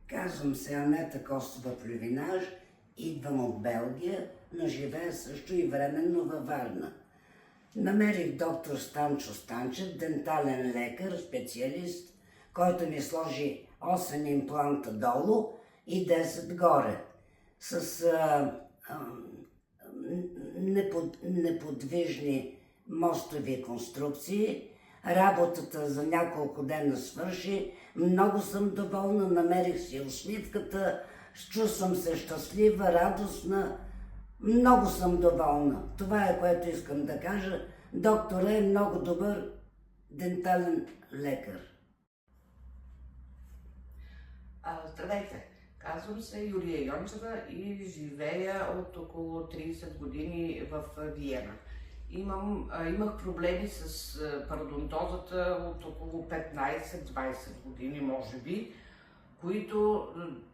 Казвам се Анета Костова-Плювинаж, идвам от Белгия, но живея също и временно във Варна. Намерих доктор Станчо Станчев, дентален лекар, специалист, който ми сложи 8 импланта долу и 10 горе, с неподвижни мостови конструкции. Работата за няколко дена свърши. Много съм доволна, намерих си усмивката, чувствам се щастлива, радостна. Много съм доволна. Това е, което искам да кажа. Докторът е много добър дентален лекар. Здравейте! Казвам се Юлия Йончева и живея от около 30 години в Виена. Имах проблеми с пародонтозата от около 15-20 години, може би, които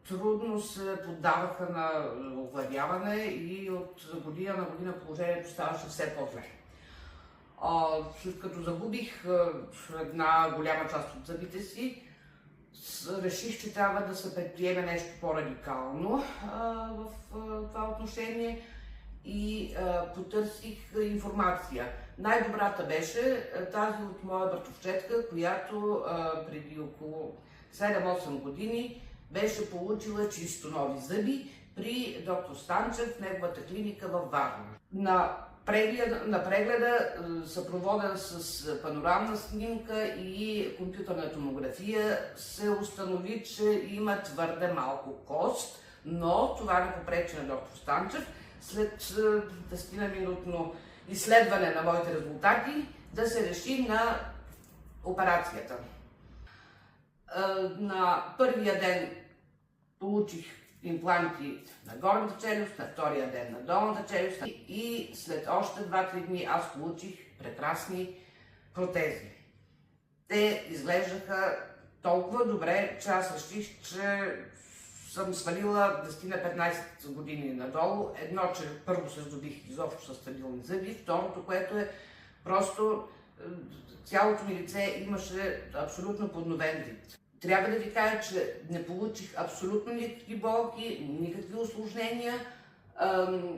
трудно се поддаваха на овладяване и от година на година положението ставаше все по-зле. След като загубих една голяма част от зъбите си, реших, че трябва да се предприеме нещо по-радикално в това отношение и потърсих информация. Най-добрата беше тази от моя братовчетка, която преди около 7-8 години беше получила чисто нови зъби при доктор Станчев в неговата клиника във Варна. На прегледа, съпроводен с панорамна снимка и компютърна томография, се установи, че има твърде малко кост, но това не попречи на доктор Станчев след 10-минутно изследване на моите резултати да се реши на операцията. На първия ден получих импланти на горната челюст, на втория ден на долната челюст и след още 2-3 дни аз получих прекрасни протези. Те изглеждаха толкова добре, че аз реших, че съм свалила 10-15 години надолу. Едно, че първо се здобих изобщо с стабилни зъби, второто, което е просто цялото ми лице имаше абсолютно подновен вид. Трябва да ви кажа, че не получих абсолютно никакви болки, никакви усложнения.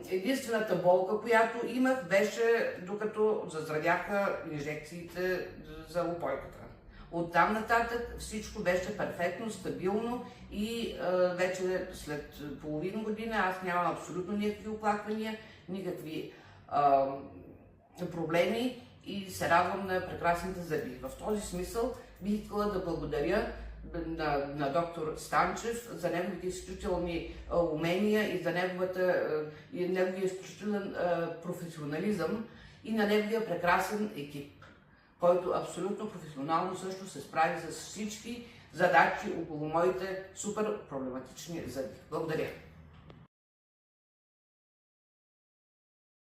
Единствената болка, която имах, беше докато заздравяха инжекциите за упойката. Оттам нататък всичко беше перфектно, стабилно и вече след половин година аз нямам абсолютно никакви оплаквания, никакви проблеми и се радвам на прекрасните зъби. В този смисъл бих искала да благодаря на доктор Станчев за неговите изключителни умения и за неговия изключителен професионализъм и на неговия прекрасен екип, който абсолютно професионално също се справи с всички задачи около моите супер проблематични зъби. Благодаря!